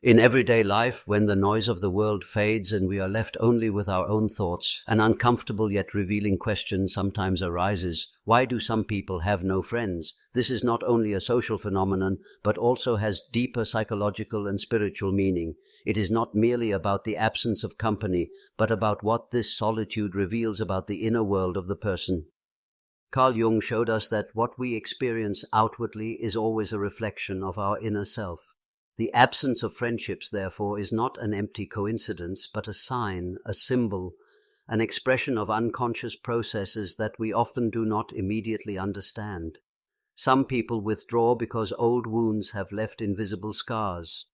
In everyday life, when the noise of the world fades and we are left only with our own thoughts, an uncomfortable yet revealing question sometimes arises: why do some people have no friends? This is not only a social phenomenon, but also has deeper psychological and spiritual meaning. It is not merely about the absence of company, but about what this solitude reveals about the inner world of the person. Carl Jung showed us that what we experience outwardly is always a reflection of our inner self. The absence of friendships, therefore, is not an empty coincidence, but a sign, a symbol, an expression of unconscious processes that we often do not immediately understand. Some people withdraw because old wounds have left invisible scars.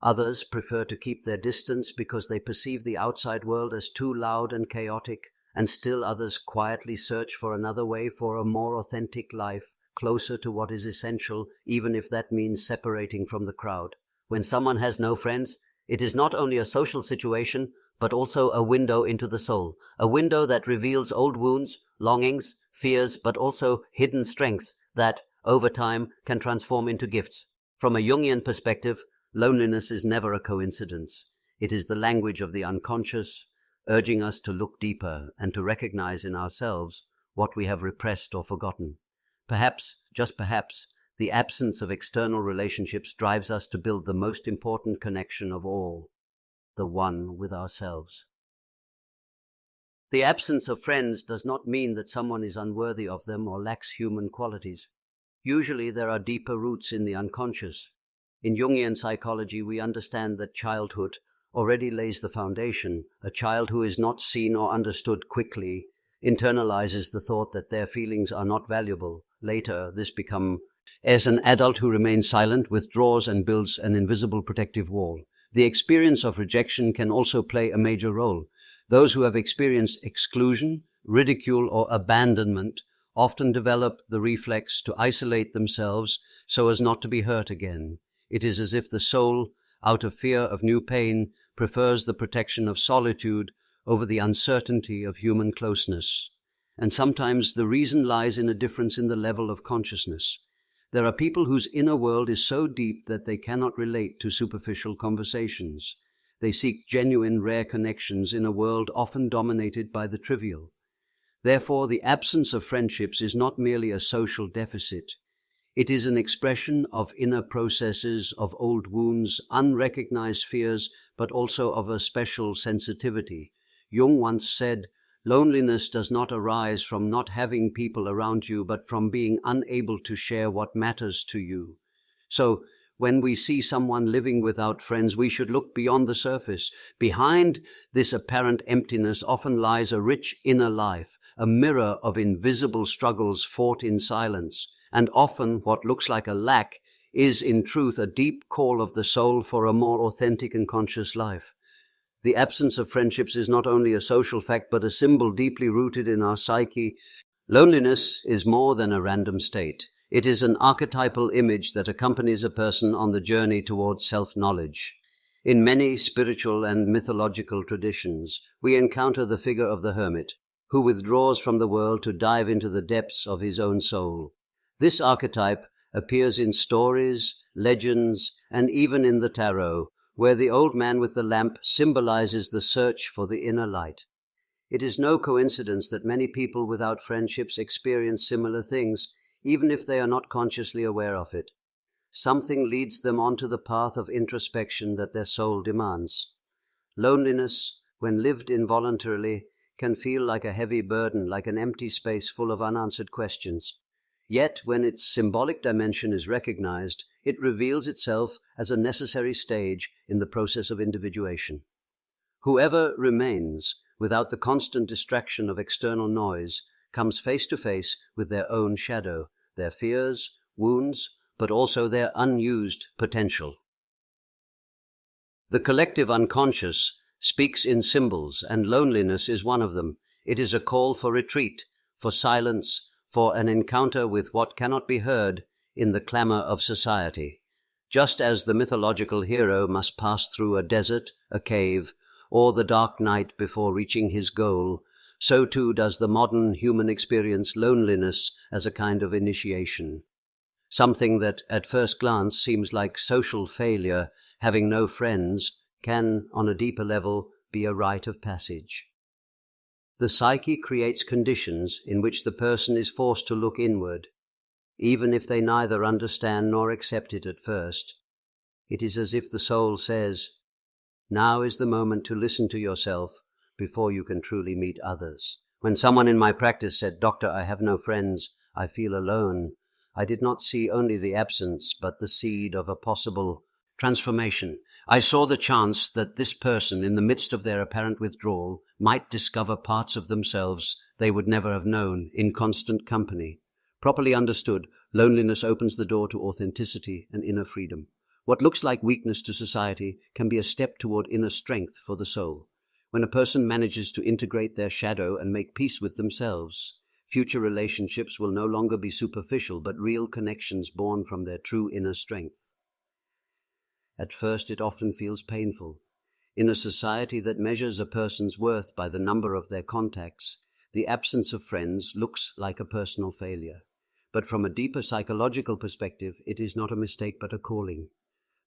Others prefer to keep their distance because they perceive the outside world as too loud and chaotic, and still others quietly search for another way, for a more authentic life, closer to what is essential, even if that means separating from the crowd. When someone has no friends, it is not only a social situation, but also a window into the soul, a window that reveals old wounds, longings, fears, but also hidden strengths that, over time, can transform into gifts. From a Jungian perspective, loneliness is never a coincidence. It is the language of the unconscious, urging us to look deeper and to recognize in ourselves what we have repressed or forgotten. Perhaps, just perhaps, the absence of external relationships drives us to build the most important connection of all, the one with ourselves. The absence of friends does not mean that someone is unworthy of them or lacks human qualities. Usually there are deeper roots in the unconscious. In Jungian psychology, we understand that childhood already lays the foundation. A child who is not seen or understood quickly internalizes the thought that their feelings are not valuable. Later, this becomes as an adult who remains silent, withdraws, and builds an invisible protective wall. The experience of rejection can also play a major role. Those who have experienced exclusion, ridicule, or abandonment often develop the reflex to isolate themselves so as not to be hurt again. It is as if the soul, out of fear of new pain, prefers the protection of solitude over the uncertainty of human closeness. And sometimes the reason lies in a difference in the level of consciousness. There are people whose inner world is so deep that they cannot relate to superficial conversations. They seek genuine, rare connections in a world often dominated by the trivial. Therefore, the absence of friendships is not merely a social deficit. It is an expression of inner processes, of old wounds, unrecognized fears, but also of a special sensitivity. Jung once said, "Loneliness does not arise from not having people around you, but from being unable to share what matters to you." So, when we see someone living without friends, we should look beyond the surface. Behind this apparent emptiness often lies a rich inner life, a mirror of invisible struggles fought in silence. And often what looks like a lack is in truth a deep call of the soul for a more authentic and conscious life. The absence of friendships is not only a social fact, but a symbol deeply rooted in our psyche. Loneliness is more than a random state. It is an archetypal image that accompanies a person on the journey towards self-knowledge. In many spiritual and mythological traditions, we encounter the figure of the hermit, who withdraws from the world to dive into the depths of his own soul. This archetype appears in stories, legends, and even in the tarot, where the old man with the lamp symbolizes the search for the inner light. It is no coincidence that many people without friendships experience similar things, even if they are not consciously aware of it. Something leads them onto the path of introspection that their soul demands. Loneliness, when lived involuntarily, can feel like a heavy burden, like an empty space full of unanswered questions. Yet, when its symbolic dimension is recognized, it reveals itself as a necessary stage in the process of individuation. Whoever remains, without the constant distraction of external noise, comes face to face with their own shadow, their fears, wounds, but also their unused potential. The collective unconscious speaks in symbols, and loneliness is one of them. It is a call for retreat, for silence, for an encounter with what cannot be heard in the clamor of society. Just as the mythological hero must pass through a desert, a cave, or the dark night before reaching his goal, so too does the modern human experience loneliness as a kind of initiation. Something that at first glance seems like social failure Having no friends can, on a deeper level, be a rite of passage. The psyche creates conditions in which the person is forced to look inward, even if they neither understand nor accept it at first. It is as if the soul says, "Now is the moment to listen to yourself before you can truly meet others." When someone in my practice said, "Doctor, I have no friends, I feel alone," I did not see only the absence, but the seed of a possible transformation. I saw the chance that this person, in the midst of their apparent withdrawal, might discover parts of themselves they would never have known in constant company. Properly understood, loneliness opens the door to authenticity and inner freedom. What looks like weakness to society can be a step toward inner strength for the soul. When a person manages to integrate their shadow and make peace with themselves, future relationships will no longer be superficial, but real connections born from their true inner strength. At first it often feels painful. In a society that measures a person's worth by the number of their contacts, the absence of friends looks like a personal failure. But from a deeper psychological perspective, it is not a mistake but a calling.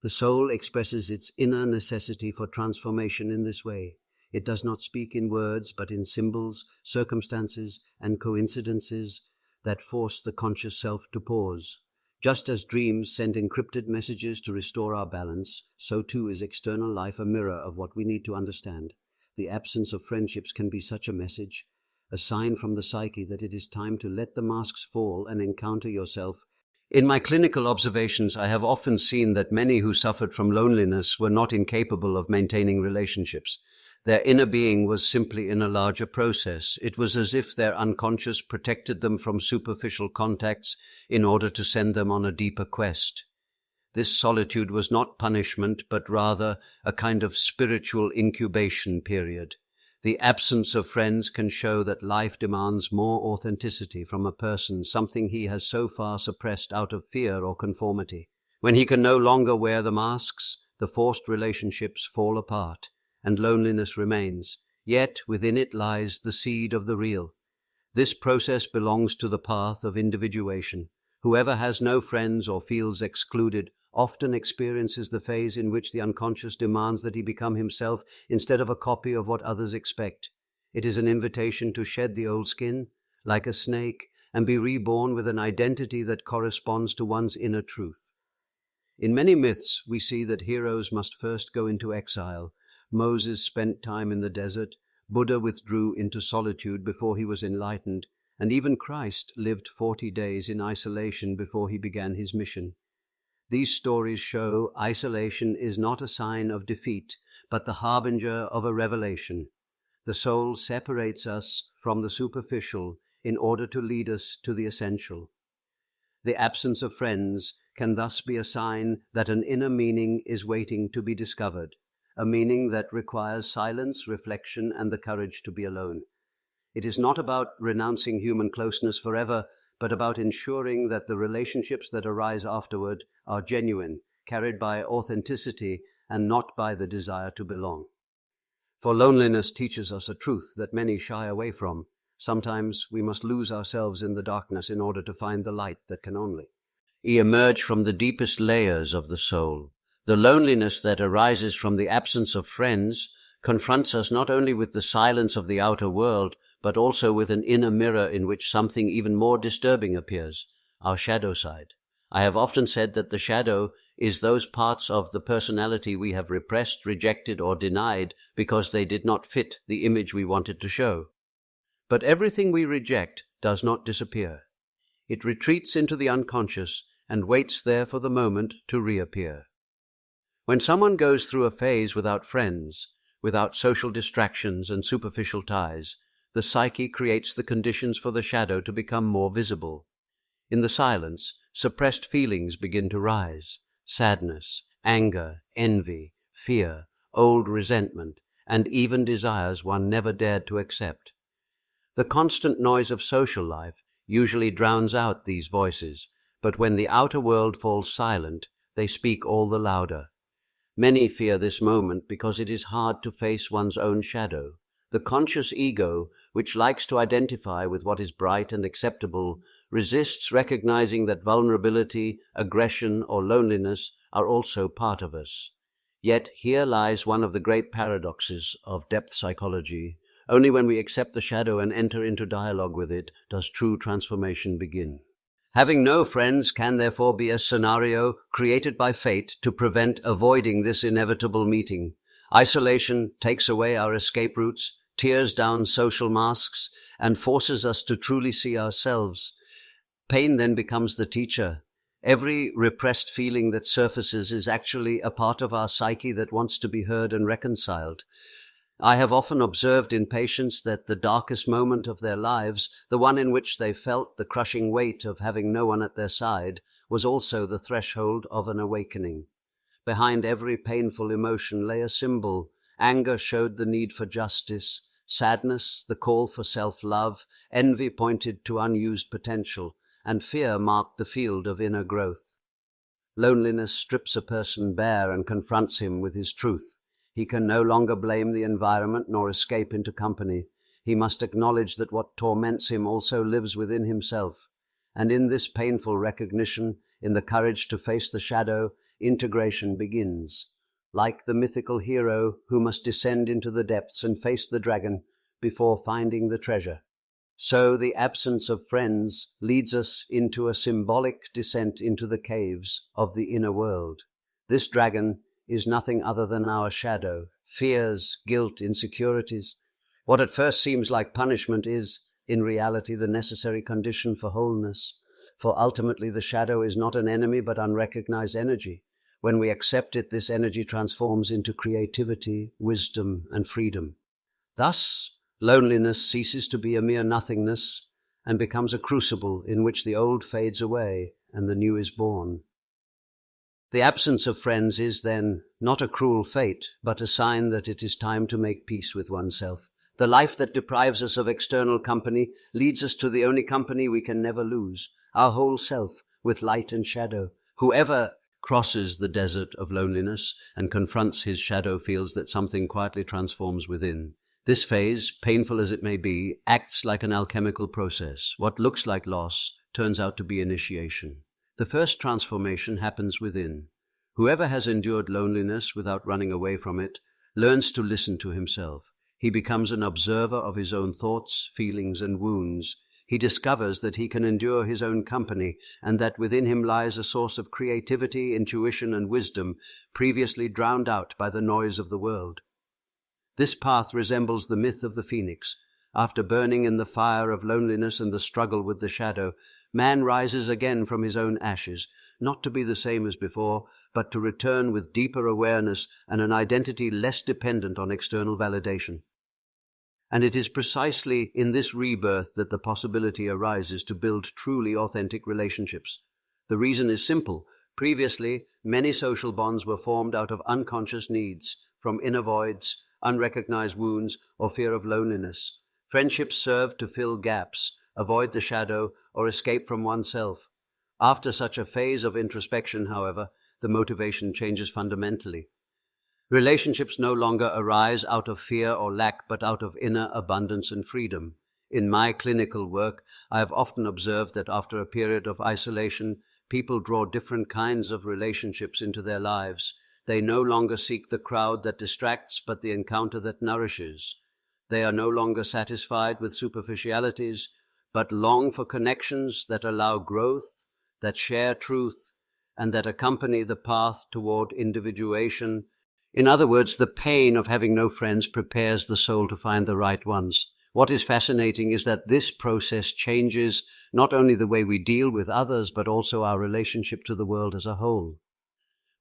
The soul expresses its inner necessity for transformation in this way. It does not speak in words, but in symbols, circumstances, and coincidences that force the conscious self to pause. Just as dreams send encrypted messages to restore our balance, so too is external life a mirror of what we need to understand. The absence of friendships can be such a message, a sign from the psyche that it is time to let the masks fall and encounter yourself. In my clinical observations, I have often seen that many who suffered from loneliness were not incapable of maintaining relationships. Their inner being was simply in a larger process. It was as if their unconscious protected them from superficial contacts in order to send them on a deeper quest. This solitude was not punishment, but rather a kind of spiritual incubation period. The absence of friends can show that life demands more authenticity from a person, something he has so far suppressed out of fear or conformity. When he can no longer wear the masks, the forced relationships fall apart, and loneliness remains. Yet within it lies the seed of the real. This process belongs to the path of individuation. Whoever has no friends or feels excluded often experiences the phase in which the unconscious demands that he become himself instead of a copy of what others expect. It is an invitation to shed the old skin, like a snake, and be reborn with an identity that corresponds to one's inner truth. In many myths we see that heroes must first go into exile. Moses spent time in the desert, Buddha withdrew into solitude before he was enlightened, and even Christ lived 40 days in isolation before he began his mission. These stories show isolation is not a sign of defeat, but the harbinger of a revelation. The soul separates us from the superficial in order to lead us to the essential. The absence of friends can thus be a sign that an inner meaning is waiting to be discovered, a meaning that requires silence, reflection, and the courage to be alone. It is not about renouncing human closeness forever, but about ensuring that the relationships that arise afterward are genuine, carried by authenticity and not by the desire to belong. For loneliness teaches us a truth that many shy away from. Sometimes we must lose ourselves in the darkness in order to find the light that can only emerge from the deepest layers of the soul. The loneliness that arises from the absence of friends confronts us not only with the silence of the outer world, but also with an inner mirror in which something even more disturbing appears, our shadow side. I have often said that the shadow is those parts of the personality we have repressed, rejected, or denied because they did not fit the image we wanted to show. But everything we reject does not disappear. It retreats into the unconscious and waits there for the moment to reappear. When someone goes through a phase without friends, without social distractions and superficial ties, the psyche creates the conditions for the shadow to become more visible. In the silence, suppressed feelings begin to rise: sadness, anger, envy, fear, old resentment, and even desires one never dared to accept. The constant noise of social life usually drowns out these voices, but when the outer world falls silent, they speak all the louder. Many fear this moment because it is hard to face one's own shadow. The conscious ego, which likes to identify with what is bright and acceptable, resists recognizing that vulnerability, aggression, or loneliness are also part of us. Yet here lies one of the great paradoxes of depth psychology. Only when we accept the shadow and enter into dialogue with it does true transformation begin. Having no friends can therefore be a scenario created by fate to prevent avoiding this inevitable meeting. Isolation takes away our escape routes, tears down social masks, and forces us to truly see ourselves. Pain then becomes the teacher. Every repressed feeling that surfaces is actually a part of our psyche that wants to be heard and reconciled. I have often observed in patients that the darkest moment of their lives, the one in which they felt the crushing weight of having no one at their side, was also the threshold of an awakening. Behind every painful emotion lay a symbol. Anger showed the need for justice, sadness the call for self-love, envy pointed to unused potential, and fear marked the field of inner growth. Loneliness strips a person bare and confronts him with his truth. He can no longer blame the environment nor escape into company. He must acknowledge that what torments him also lives within himself. And in this painful recognition, in the courage to face the shadow, integration begins. Like the mythical hero who must descend into the depths and face the dragon before finding the treasure, so the absence of friends leads us into a symbolic descent into the caves of the inner world. This dragon is nothing other than our shadow, fears, guilt, insecurities. What at first seems like punishment is, in reality, the necessary condition for wholeness. For ultimately the shadow is not an enemy but unrecognized energy. When we accept it, this energy transforms into creativity, wisdom, and freedom. Thus, loneliness ceases to be a mere nothingness and becomes a crucible in which the old fades away and the new is born. The absence of friends is, then, not a cruel fate, but a sign that it is time to make peace with oneself. The life that deprives us of external company leads us to the only company we can never lose, our whole self, with light and shadow. Whoever crosses the desert of loneliness and confronts his shadow feels that something quietly transforms within. This phase, painful as it may be, acts like an alchemical process. What looks like loss turns out to be initiation. The first transformation happens within. Whoever has endured loneliness without running away from it learns to listen to himself. He becomes an observer of his own thoughts, feelings, and wounds. He discovers that he can endure his own company, and that within him lies a source of creativity, intuition, and wisdom previously drowned out by the noise of the world. This path resembles the myth of the phoenix. After burning in the fire of loneliness and the struggle with the shadow, man rises again from his own ashes, not to be the same as before, but to return with deeper awareness and an identity less dependent on external validation. And it is precisely in this rebirth that the possibility arises to build truly authentic relationships. The reason is simple. Previously, many social bonds were formed out of unconscious needs, from inner voids, unrecognized wounds, or fear of loneliness. Friendships served to fill gaps, avoid the shadow, or escape from oneself. After such a phase of introspection, however, the motivation changes fundamentally. Relationships no longer arise out of fear or lack, but out of inner abundance and freedom. In my clinical work, I have often observed that after a period of isolation, people draw different kinds of relationships into their lives. They no longer seek the crowd that distracts, but the encounter that nourishes. They are no longer satisfied with superficialities, but long for connections that allow growth, that share truth, and that accompany the path toward individuation. In other words, the pain of having no friends prepares the soul to find the right ones. What is fascinating is that this process changes not only the way we deal with others, but also our relationship to the world as a whole.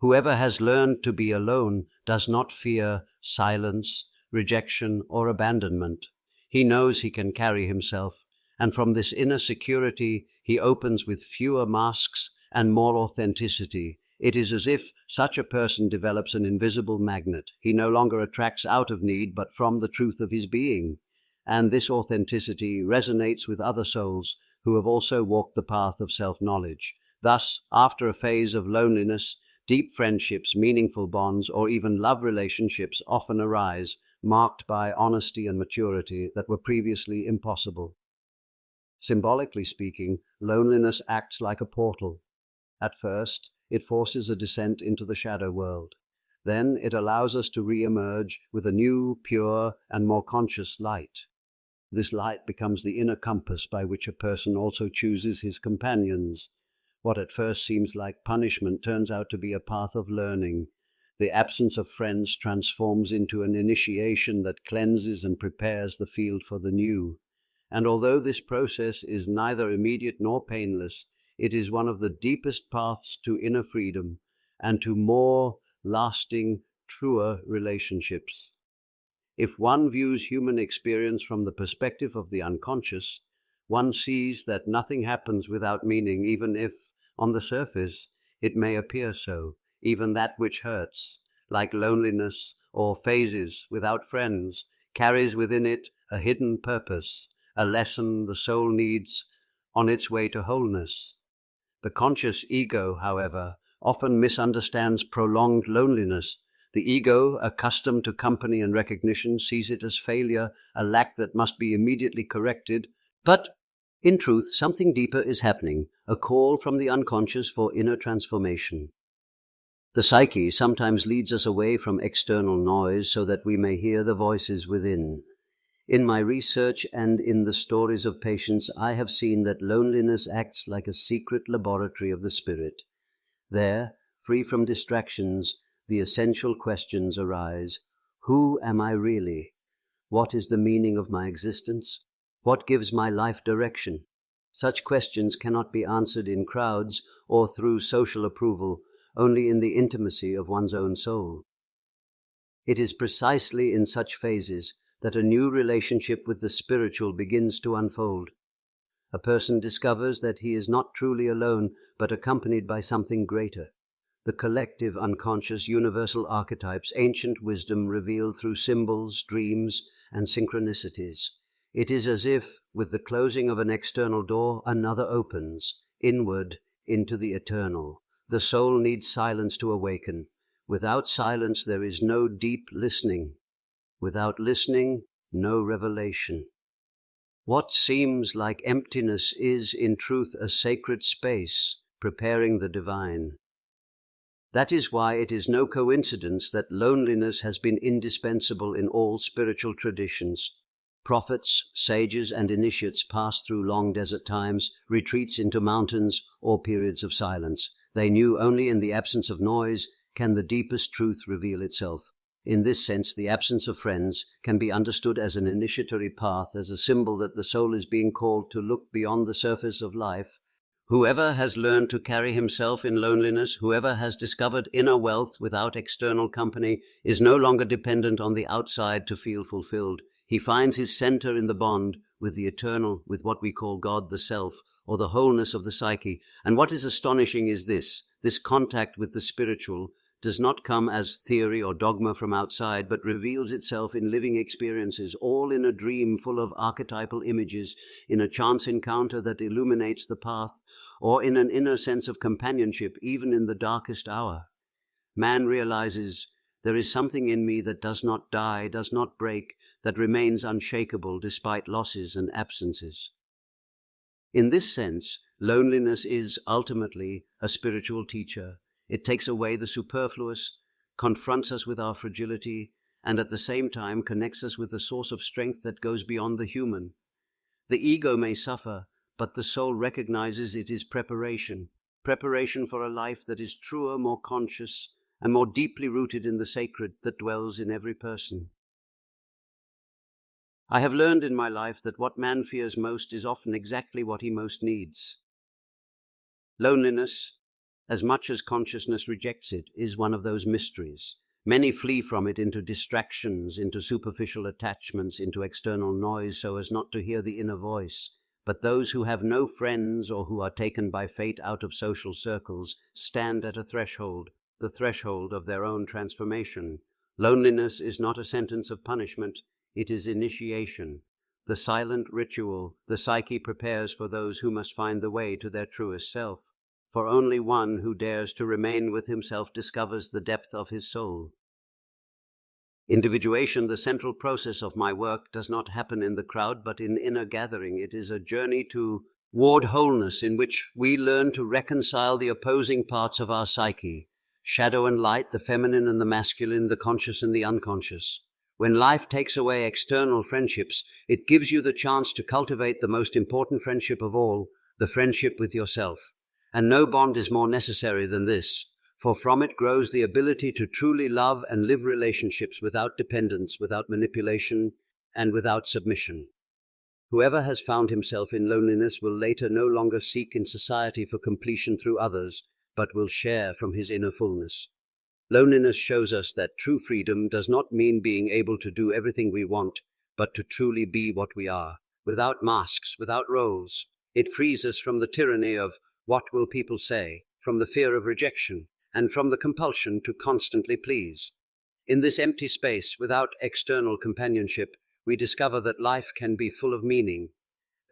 Whoever has learned to be alone does not fear silence, rejection, or abandonment. He knows he can carry himself, and from this inner security he opens with fewer masks and more authenticity. It is as if such a person develops an invisible magnet. He no longer attracts out of need, but from the truth of his being. And this authenticity resonates with other souls who have also walked the path of self-knowledge. Thus, after a phase of loneliness, deep friendships, meaningful bonds, or even love relationships often arise, marked by honesty and maturity that were previously impossible. Symbolically speaking, loneliness acts like a portal. At first, it forces a descent into the shadow world. Then it allows us to re-emerge with a new, pure, and more conscious light. This light becomes the inner compass by which a person also chooses his companions. What at first seems like punishment turns out to be a path of learning. The absence of friends transforms into an initiation that cleanses and prepares the field for the new. And although this process is neither immediate nor painless, it is one of the deepest paths to inner freedom and to more lasting, truer relationships. If one views human experience from the perspective of the unconscious, one sees that nothing happens without meaning, even if, on the surface, it may appear so. Even that which hurts, like loneliness or phases without friends, carries within it a hidden purpose, a lesson the soul needs on its way to wholeness. The conscious ego, however, often misunderstands prolonged loneliness. The ego, accustomed to company and recognition, sees it as failure, a lack that must be immediately corrected. But, in truth, something deeper is happening, a call from the unconscious for inner transformation. The psyche sometimes leads us away from external noise so that we may hear the voices within. In my research and in the stories of patients, I have seen that loneliness acts like a secret laboratory of the spirit. There, free from distractions, the essential questions arise. Who am I really? What is the meaning of my existence? What gives my life direction? Such questions cannot be answered in crowds or through social approval, only in the intimacy of one's own soul. It is precisely in such phases that a new relationship with the spiritual begins to unfold. A person discovers that he is not truly alone, but accompanied by something greater. The collective unconscious universal archetypes, ancient wisdom revealed through symbols, dreams, and synchronicities. It is as if, with the closing of an external door, another opens, inward into the eternal. The soul needs silence to awaken. Without silence there is no deep listening. Without listening, no revelation. What seems like emptiness is, in truth, a sacred space, preparing the divine. That is why it is no coincidence that loneliness has been indispensable in all spiritual traditions. Prophets, sages, and initiates passed through long desert times, retreats into mountains, or periods of silence. They knew only in the absence of noise can the deepest truth reveal itself. In this sense, the absence of friends can be understood as an initiatory path, as a symbol that the soul is being called to look beyond the surface of life. Whoever has learned to carry himself in loneliness, whoever has discovered inner wealth without external company, is no longer dependent on the outside to feel fulfilled. He finds his center in the bond with the eternal, with what we call God the Self, or the wholeness of the psyche. And what is astonishing is this contact with the spiritual does not come as theory or dogma from outside, but reveals itself in living experiences, all in a dream full of archetypal images, in a chance encounter that illuminates the path, or in an inner sense of companionship, even in the darkest hour. Man realizes, there is something in me that does not die, does not break, that remains unshakable despite losses and absences. In this sense, loneliness is ultimately a spiritual teacher. It takes away the superfluous, confronts us with our fragility, and at the same time connects us with a source of strength that goes beyond the human. The ego may suffer, but the soul recognizes it is preparation for a life that is truer, more conscious, and more deeply rooted in the sacred that dwells in every person. I have learned in my life that what man fears most is often exactly what he most needs. Loneliness, as much as consciousness rejects it, is one of those mysteries. Many flee from it into distractions, into superficial attachments, into external noise, so as not to hear the inner voice. But those who have no friends, or who are taken by fate out of social circles, stand at a threshold, the threshold of their own transformation. Loneliness is not a sentence of punishment, it is initiation. The silent ritual the psyche prepares for those who must find the way to their truest self. For only one who dares to remain with himself discovers the depth of his soul. Individuation, the central process of my work, does not happen in the crowd, but in inner gathering. It is a journey toward wholeness in which we learn to reconcile the opposing parts of our psyche, shadow and light, the feminine and the masculine, the conscious and the unconscious. When life takes away external friendships, it gives you the chance to cultivate the most important friendship of all, the friendship with yourself. And no bond is more necessary than this, for from it grows the ability to truly love and live relationships without dependence, without manipulation, and without submission. Whoever has found himself in loneliness will later no longer seek in society for completion through others, but will share from his inner fullness. Loneliness shows us that true freedom does not mean being able to do everything we want, but to truly be what we are, without masks, without roles. It frees us from the tyranny of what will people say, from the fear of rejection, and from the compulsion to constantly please. In this empty space, without external companionship, we discover that life can be full of meaning.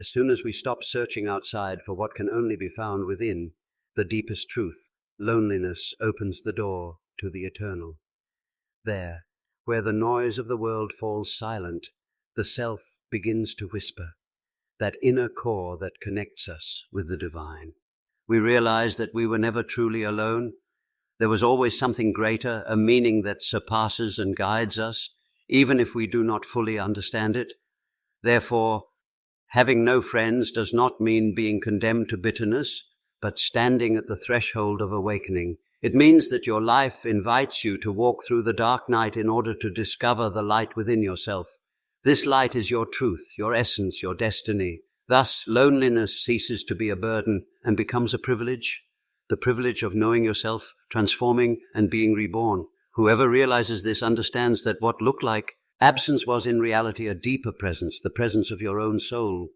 As soon as we stop searching outside for what can only be found within, the deepest truth, loneliness opens the door to the eternal. There, where the noise of the world falls silent, the self begins to whisper, that inner core that connects us with the divine. We realize that we were never truly alone. There was always something greater, a meaning that surpasses and guides us, even if we do not fully understand it. Therefore, having no friends does not mean being condemned to bitterness, but standing at the threshold of awakening. It means that your life invites you to walk through the dark night in order to discover the light within yourself. This light is your truth, your essence, your destiny. Thus, loneliness ceases to be a burden and becomes a privilege, the privilege of knowing yourself, transforming, and being reborn. Whoever realizes this understands that what looked like absence was in reality a deeper presence, the presence of your own soul.